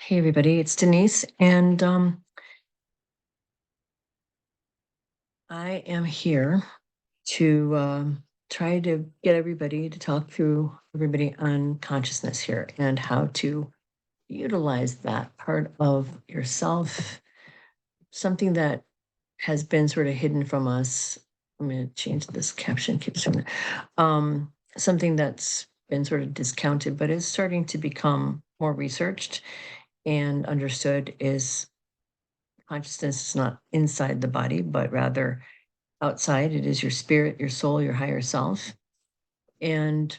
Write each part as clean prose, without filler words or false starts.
Hey everybody, it's Denise, and I am here to try to get everybody to talk through everybody on consciousness here and how to utilize that part of yourself, something that has been sort of hidden from us. I'm going to change this caption, keeps doing that. Something that's been sort of discounted, but is starting to become more researched and understood is consciousness is not inside the body, but rather outside. It is your spirit, your soul, your higher self. And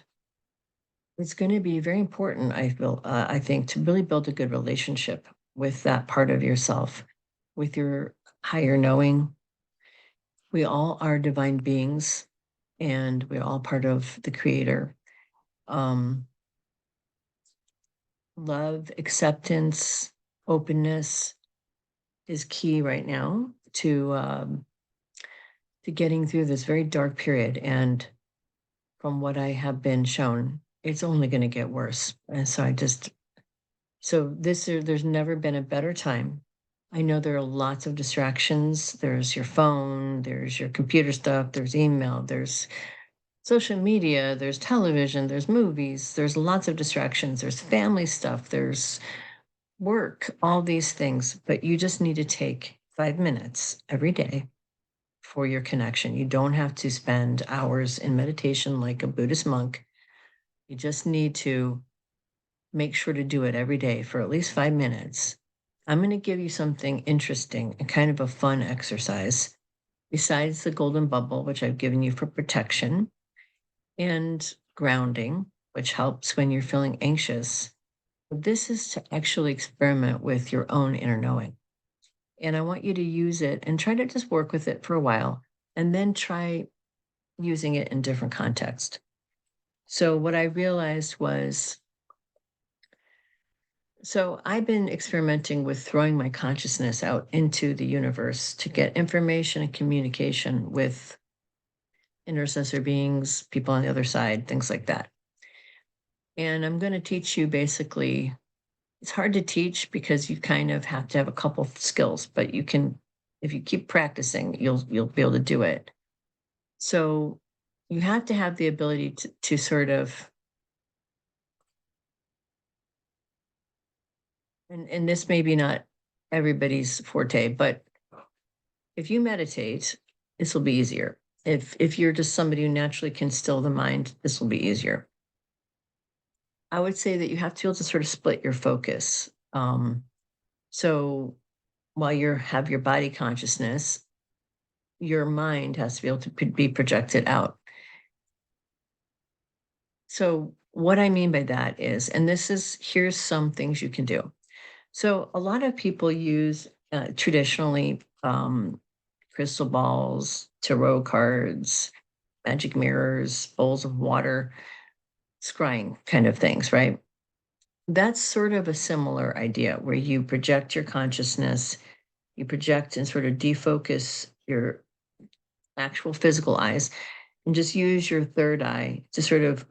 it's going to be very important, I think, to really build a good relationship with that part of yourself, with your higher knowing. We all are divine beings, and we're all part of the Creator. Love, acceptance, openness is key right now to getting through this very dark period. And from what I have been shown, it's only going to get worse. And so there's never been a better time. I know there are lots of distractions. There's your phone, there's your computer stuff, there's email, there's social media, there's television, there's movies, there's lots of distractions, there's family stuff, there's work, all these things. But you just need to take 5 minutes every day for your connection. You don't have to spend hours in meditation like a Buddhist monk. You just need to make sure to do it every day for at least 5 minutes. I'm going to give you something interesting and kind of a fun exercise besides the golden bubble, which I've given you for protection, and grounding, which helps when you're feeling anxious. This is to actually experiment with your own inner knowing. And I want you to use it and try to just work with it for a while and then try using it in different contexts. So what I realized was, so I've been experimenting with throwing my consciousness out into the universe to get information and communication with intercessor beings, people on the other side, things like that. And I'm going to teach you basically, it's hard to teach because you kind of have to have a couple of skills, but you can, if you keep practicing, you'll be able to do it. So you have to have the ability to sort of, and this may be not everybody's forte, but if you meditate, this will be easier. If you're just somebody who naturally can still the mind, this will be easier. I would say that you have to be able to sort of split your focus. So while you have your body consciousness, your mind has to be able to be projected out. So what I mean by that is, and here's some things you can do. So a lot of people use traditionally crystal balls, tarot cards, magic mirrors, bowls of water, scrying kind of things, right? That's sort of a similar idea where you project your consciousness, you project and sort of defocus your actual physical eyes and just use your third eye to sort of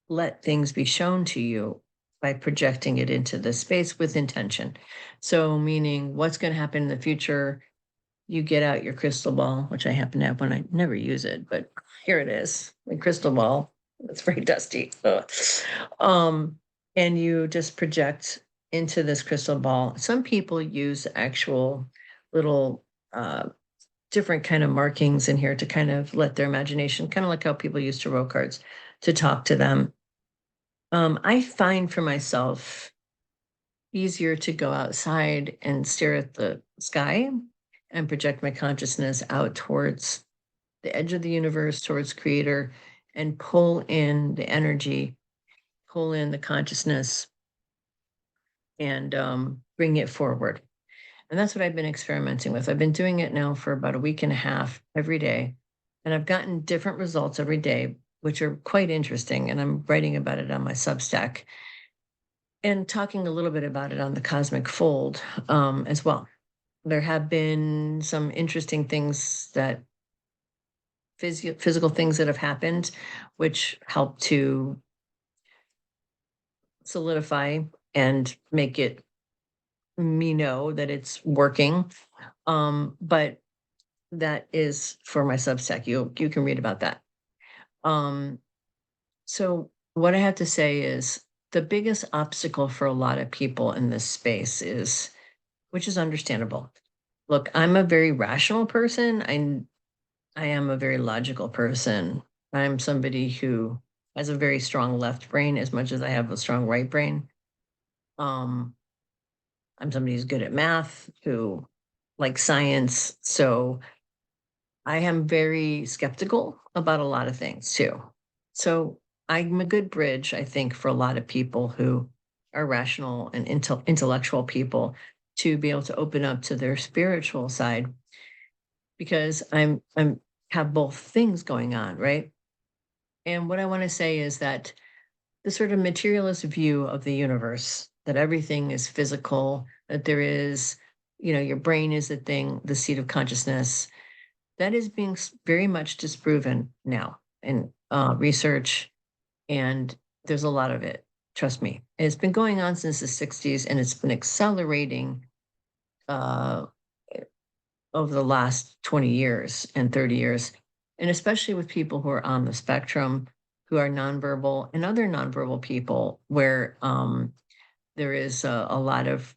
let things be shown to you by projecting it into the space with intention. So meaning what's going to happen in the future, you get out your crystal ball, which I happen to have one. I never use it, but here it is, my crystal ball. It's very dusty. And you just project into this crystal ball. Some people use actual little different kind of markings in here to kind of let their imagination, kind of like how people use tarot cards, to talk to them. I find for myself easier to go outside and stare at the sky and project my consciousness out towards the edge of the universe, towards Creator, and pull in the energy, pull in the consciousness, and bring it forward. And that's what I've been experimenting with. I've been doing it now for about a week and a half every day, and I've gotten different results every day, which are quite interesting. And I'm writing about it on my Substack and talking a little bit about it on the Cosmic Fold as well. There have been some interesting things that physical things that have happened, which help to solidify and make it me know that it's working. But that is for my Substack. You can read about that. Um, so what I have to say is the biggest obstacle for a lot of people in this space is, which is understandable. Look, I'm a very rational person. I am a very logical person. I'm somebody who has a very strong left brain as much as I have a strong right brain. Um, I'm somebody who's good at math, who likes science. So I am very skeptical about a lot of things too. So I'm a good bridge, I think, for a lot of people who are rational and intellectual people to be able to open up to their spiritual side because I'm have both things going on, right? And what I want to say is that the sort of materialist view of the universe, that everything is physical, that there is, your brain is the thing, the seat of consciousness, that is being very much disproven now in research, and there's a lot of it. Trust me, it's been going on since the '60s, and it's been accelerating uh, over the last 20 years and 30 years, and especially with people who are on the spectrum, who are nonverbal, and other nonverbal people, where there is a lot of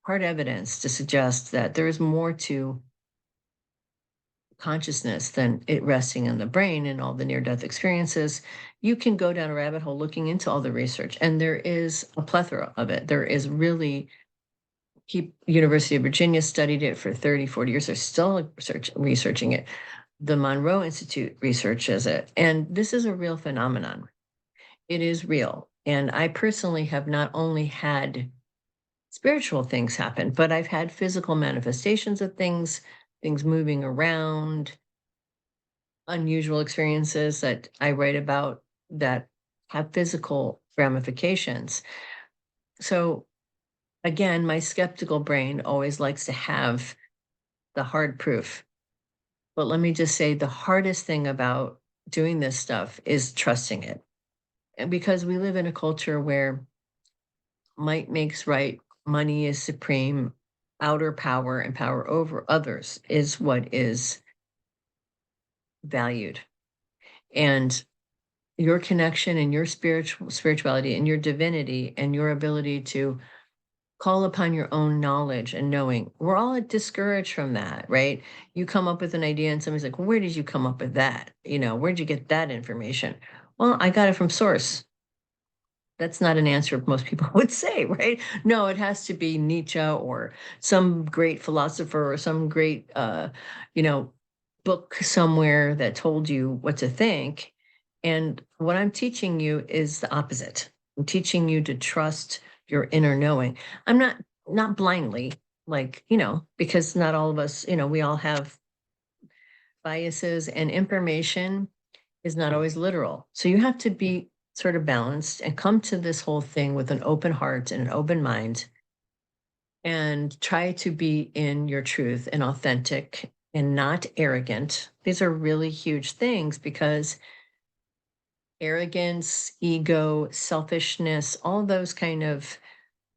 hard evidence to suggest that there is more to consciousness than it resting in the brain and all the near death experiences. You can go down a rabbit hole looking into all the research, and there is a plethora of it. There is really, University of Virginia studied it for 30, 40 years. They're still researching it. The Monroe Institute researches it. And this is a real phenomenon. It is real. And I personally have not only had spiritual things happen, but I've had physical manifestations of things moving around, unusual experiences that I write about that have physical ramifications. So again, my skeptical brain always likes to have the hard proof. But let me just say the hardest thing about doing this stuff is trusting it. And because we live in a culture where might makes right, money is supreme, outer power and power over others is what is valued. And your connection and your spirituality and your divinity and your ability to call upon your own knowledge and knowing. We're all discouraged from that, right? You come up with an idea and somebody's like, well, where did you come up with that? Where'd you get that information? Well, I got it from source. That's not an answer most people would say, right? No, it has to be Nietzsche or some great philosopher or some great, you know, book somewhere that told you what to think. And what I'm teaching you is the opposite. I'm teaching you to trust your inner knowing. I'm not blindly, like, because not all of us, we all have biases, and information is not always literal. So you have to be sort of balanced and come to this whole thing with an open heart and an open mind and try to be in your truth and authentic and not arrogant. These are really huge things because arrogance, ego, selfishness, all those kind of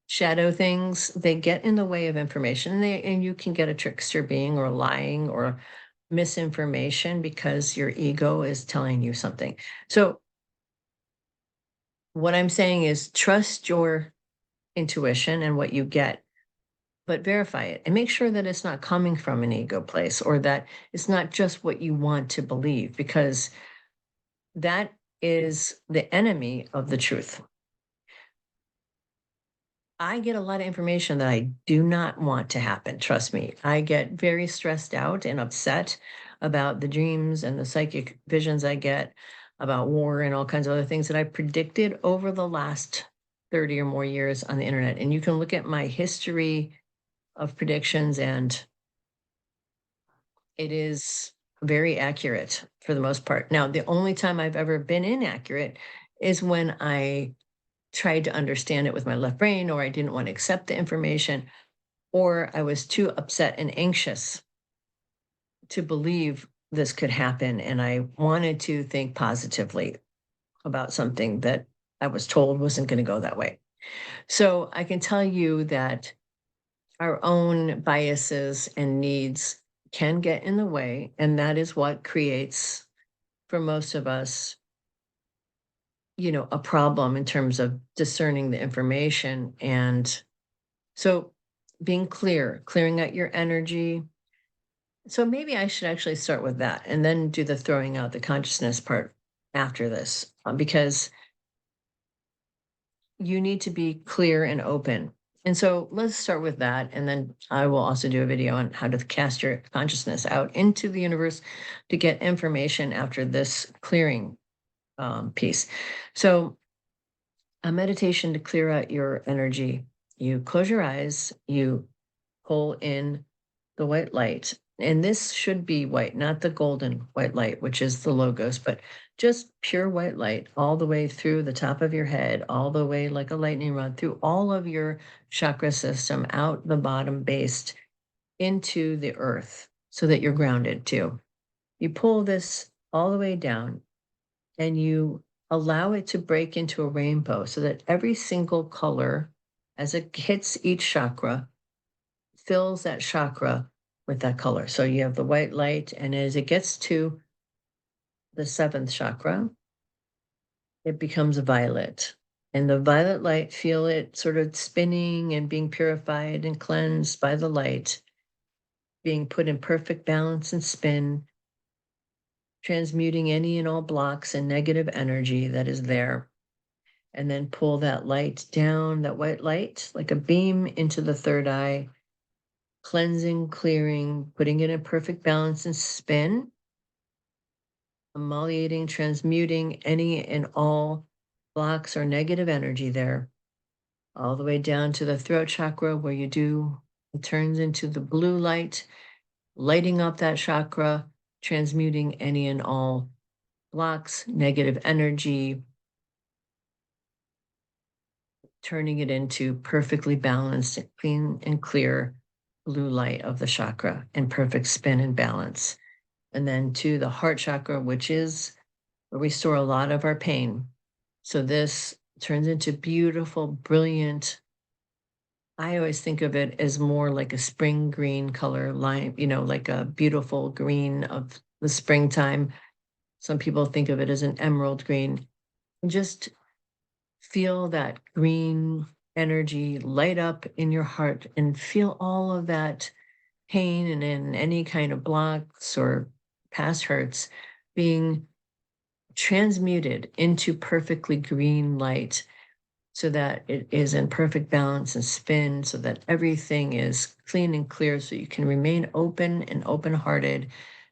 shadow things, they get in the way of information, and you can get a trickster being or lying or misinformation because your ego is telling you something. So what I'm saying is trust your intuition and what you get, but verify it and make sure that it's not coming from an ego place or that it's not just what you want to believe, because that is the enemy of the truth. I get a lot of information that I do not want to happen. Trust me. I get very stressed out and upset about the dreams and the psychic visions I get about war and all kinds of other things that I predicted over the last 30 or more years on the internet. And you can look at my history of predictions, and it is very accurate for the most part. Now, the only time I've ever been inaccurate is when I tried to understand it with my left brain, or I didn't want to accept the information, or I was too upset and anxious to believe this could happen. And I wanted to think positively about something that I was told wasn't going to go that way. So I can tell you that our own biases and needs can get in the way, and that is what creates, for most of us, a problem in terms of discerning the information. And so being clear, clearing out your energy. So maybe I should actually start with that and then do the throwing out the consciousness part after this, because you need to be clear and open. And so let's start with that. And then I will also do a video on how to cast your consciousness out into the universe to get information after this clearing piece. So, a meditation to clear out your energy. You close your eyes, you pull in the white light. And this should be white, not the golden white light, which is the logos, but just pure white light all the way through the top of your head, all the way like a lightning rod through all of your chakra system, out the bottom base into the earth so that you're grounded too. You pull this all the way down and you allow it to break into a rainbow so that every single color, as it hits each chakra, fills that chakra with that color. So you have the white light, and as it gets to the seventh chakra, it becomes violet. And the violet light, feel it sort of spinning and being purified and cleansed by the light, being put in perfect balance and spin, transmuting any and all blocks and negative energy that is there. And then pull that light down, that white light, like a beam into the third eye, cleansing, clearing, putting it in perfect balance and spin, emoliating, transmuting any and all blocks or negative energy there, all the way down to the throat chakra where it turns into the blue light, lighting up that chakra, transmuting any and all blocks, negative energy, turning it into perfectly balanced, clean and clear blue light of the chakra in perfect spin and balance. And then to the heart chakra, which is where we store a lot of our pain. So this turns into beautiful, brilliant. I always think of it as more like a spring green color line, like a beautiful green of the springtime. Some people think of it as an emerald green. And just feel that green energy light up in your heart and feel all of that pain and in any kind of blocks or past hurts being transmuted into perfectly green light so that it is in perfect balance and spin so that everything is clean and clear so you can remain open and open-hearted,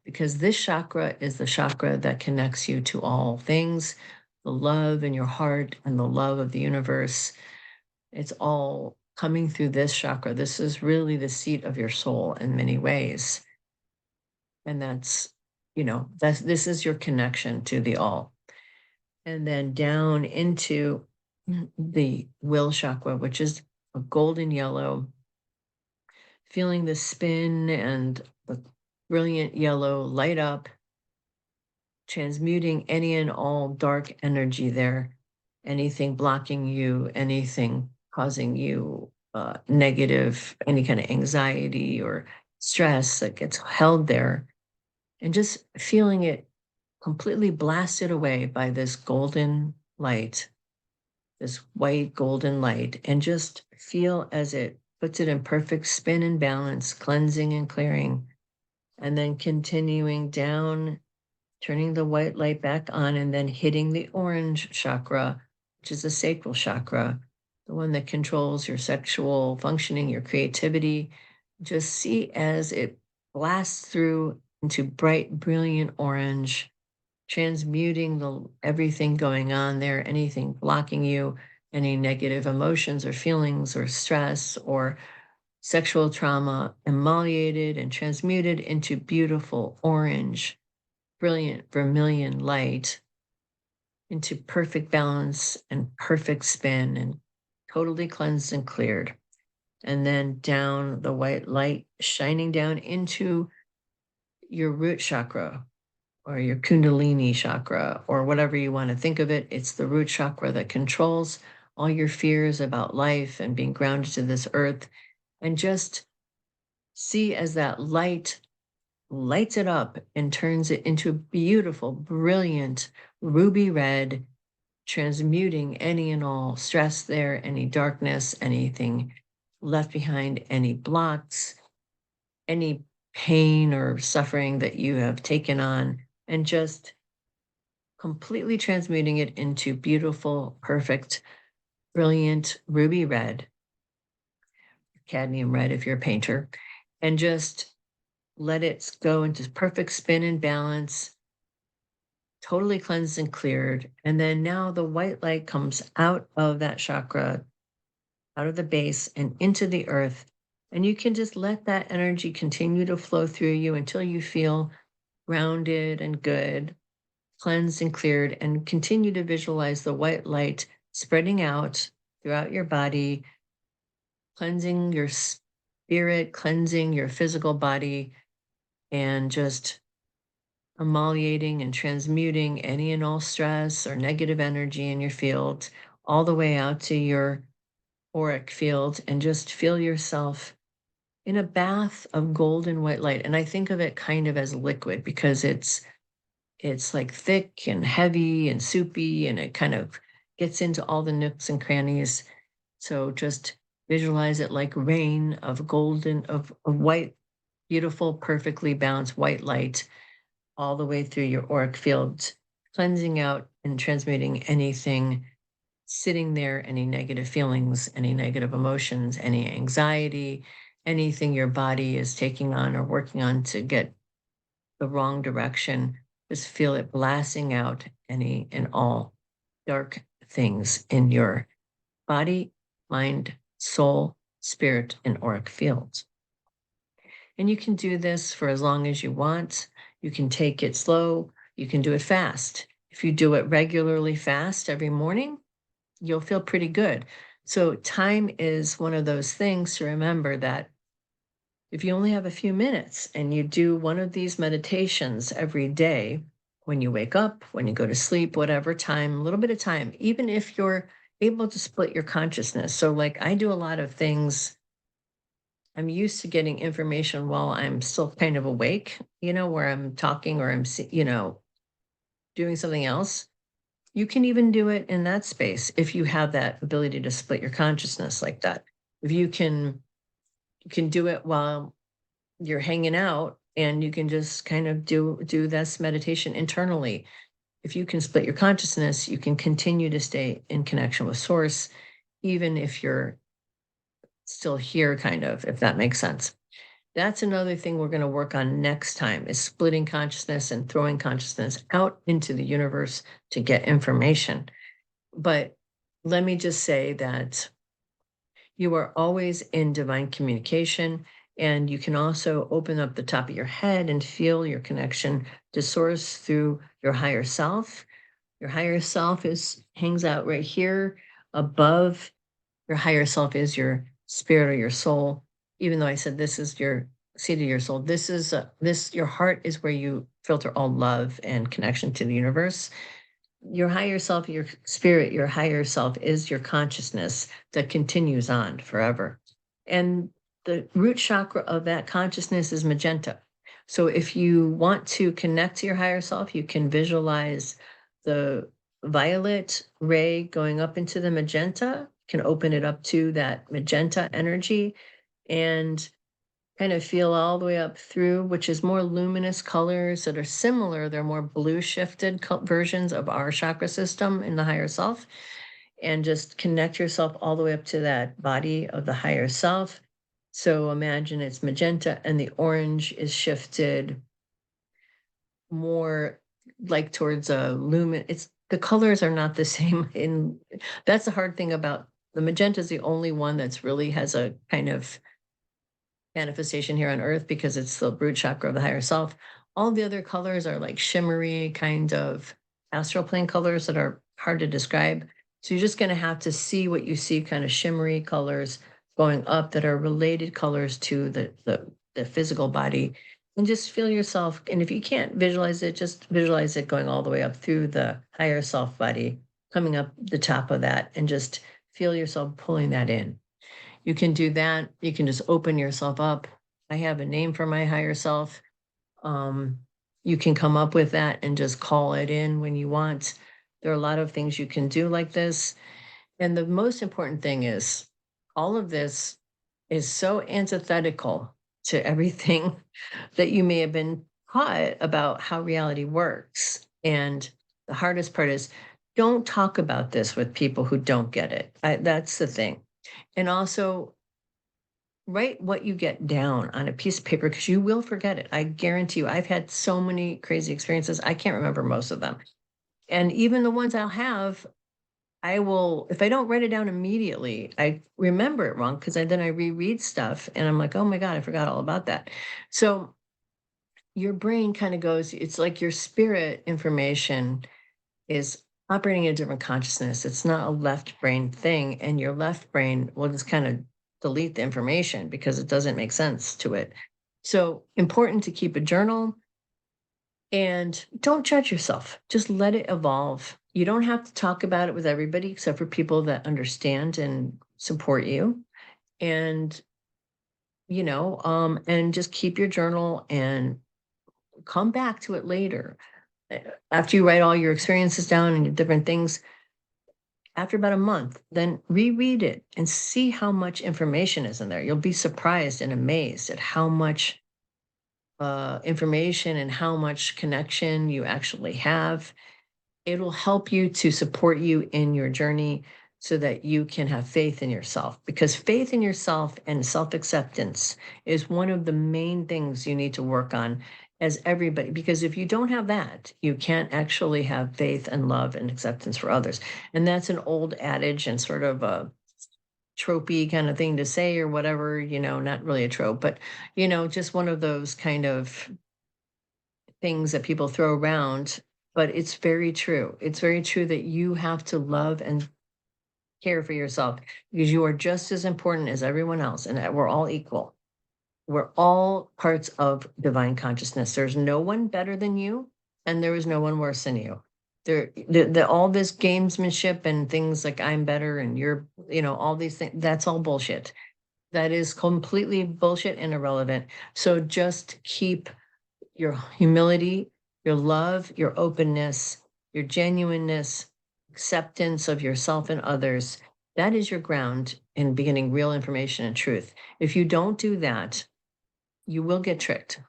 because this chakra is the chakra that connects you to all things, the love in your heart and the love of the universe. It's all coming through this chakra. This is really the seat of your soul in many ways. And this is your connection to the all. And then down into the will chakra, which is a golden yellow, feeling the spin and the brilliant yellow light up, transmuting any and all dark energy there, anything blocking you, anything causing you negative, any kind of anxiety or stress that gets held there, and just feeling it completely blasted away by this golden light, this white golden light, and just feel as it puts it in perfect spin and balance, cleansing and clearing, and then continuing down, turning the white light back on, and then hitting the orange chakra, which is the sacral chakra, the one that controls your sexual functioning, your creativity. Just see as it blasts through into bright, brilliant orange, transmuting everything going on there, anything blocking you, any negative emotions or feelings or stress or sexual trauma, emoliated and transmuted into beautiful orange, brilliant vermilion light, into perfect balance and perfect spin and totally cleansed and cleared. And then down the white light shining down into your root chakra, or your Kundalini chakra, or whatever you want to think of it. It's the root chakra that controls all your fears about life and being grounded to this earth, and just see as that light lights it up and turns it into a beautiful, brilliant ruby red, transmuting any and all stress there, any darkness, anything left behind, any blocks, any pain or suffering that you have taken on, and just completely transmuting it into beautiful, perfect, brilliant ruby red, cadmium red if you're a painter, and just let it go into perfect spin and balance, totally cleansed and cleared. And then now the white light comes out of that chakra, out of the base and into the earth. And you can just let that energy continue to flow through you until you feel grounded and good, cleansed and cleared, and continue to visualize the white light spreading out throughout your body, cleansing your spirit, cleansing your physical body, and just emoliating and transmuting any and all stress or negative energy in your field all the way out to your auric field, and just feel yourself in a bath of golden white light. And I think of it kind of as liquid because it's like thick and heavy and soupy, and it kind of gets into all the nooks and crannies. So just visualize it like rain of golden, of white, beautiful, perfectly balanced white light all the way through your auric field, cleansing out and transmuting anything sitting there, any negative feelings, any negative emotions, any anxiety, anything your body is taking on or working on to get the wrong direction. Just feel it blasting out any and all dark things in your body, mind, soul, spirit, and auric fields. And you can do this for as long as you want. You can take it slow. You can do it fast. If you do it regularly fast every morning, you'll feel pretty good. So time is one of those things to remember, that if you only have a few minutes and you do one of these meditations every day, when you wake up, when you go to sleep, whatever time, a little bit of time, even if you're able to split your consciousness. So like I do a lot of things, I'm used to getting information while I'm still kind of awake, where I'm talking or I'm, doing something else. You can even do it in that space if you have that ability to split your consciousness like that. If you can do it while you're hanging out, and you can just kind of do this meditation internally. If you can split your consciousness, you can continue to stay in connection with source, even if you're still here, kind of, if that makes sense. That's another thing we're going to work on next time, is splitting consciousness and throwing consciousness out into the universe to get information. But let me just say that you are always in divine communication, and you can also open up the top of your head and feel your connection to source through your higher self. Your higher self hangs out right here above. Your higher self is your spirit or your soul. Even though I said this is your seat of your soul, your heart is where you filter all love and connection to the universe. Your higher self, your spirit, your higher self is your consciousness that continues on forever. And the root chakra of that consciousness is magenta. So if you want to connect to your higher self, you can visualize the violet ray going up into the magenta, can open it up to that magenta energy, and kind of feel all the way up through, which is more luminous colors that are similar. They're more blue shifted versions of our chakra system in the higher self. And just connect yourself all the way up to that body of the higher self. So imagine it's magenta and the orange is shifted more like towards a lumen. The colors are not the same. That's the hard thing about the magenta, is the only one that's really has a kind of manifestation here on earth, because it's the root chakra of the higher self. All the other colors are like shimmery kind of astral plane colors that are hard to describe. So you're just going to have to see what you see, kind of shimmery colors going up that are related colors to the physical body, and just feel yourself. And if you can't visualize it, just visualize it going all the way up through the higher self body, coming up the top of that, and just feel yourself pulling that in. You can do that. You can just open yourself up. I have a name for my higher self. You can come up with that and just call it in when you want. There are a lot of things you can do like this. And the most important thing is all of this is so antithetical to everything that you may have been taught about how reality works. And the hardest part is don't talk about this with people who don't get it. That's the thing. And also, write what you get down on a piece of paper because you will forget it. I guarantee you, I've had so many crazy experiences. I can't remember most of them. And even the ones I'll have, I will, if I don't write it down immediately, I remember it wrong because then I reread stuff and I'm like, oh my God, I forgot all about that. So your brain kind of goes, it's like your spirit information is operating in a different consciousness. It's not a left brain thing. And your left brain will just kind of delete the information because it doesn't make sense to it. So important to keep a journal and don't judge yourself. Just let it evolve. You don't have to talk about it with everybody except for people that understand and support you. And, and just keep your journal and come back to it later. After you write all your experiences down and your different things, after about a month, then reread it and see how much information is in there. You'll be surprised and amazed at how much information and how much connection you actually have. It'll help you to support you in your journey so that you can have faith in yourself, because faith in yourself and self-acceptance is one of the main things you need to work on as everybody, because if you don't have that, you can't actually have faith and love and acceptance for others. And that's an old adage and sort of a tropey kind of thing to say or whatever, not really a trope, but, just one of those kind of things that people throw around. But it's very true. It's very true that you have to love and care for yourself because you are just as important as everyone else and that we're all equal. We're all parts of divine consciousness. There's no one better than you, and there is no one worse than you. All this gamesmanship and things like I'm better and you're, all these things, that's all bullshit. That is completely bullshit and irrelevant. So just keep your humility, your love, your openness, your genuineness, acceptance of yourself and others. That is your ground in beginning real information and truth. If you don't do that, you will get tricked.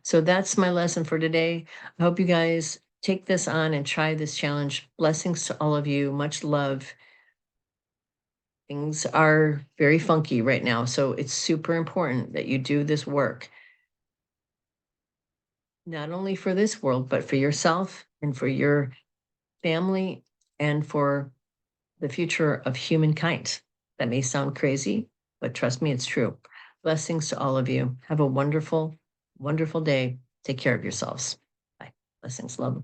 So that's my lesson for today. I hope you guys take this on and try this challenge. Blessings to all of you. Much love. Things are very funky right now, so it's super important that you do this work, not only for this world, but for yourself and for your family and for the future of humankind. That may sound crazy, but trust me, it's true. Blessings to all of you. Have a wonderful, wonderful day. Take care of yourselves. Bye. Blessings, love.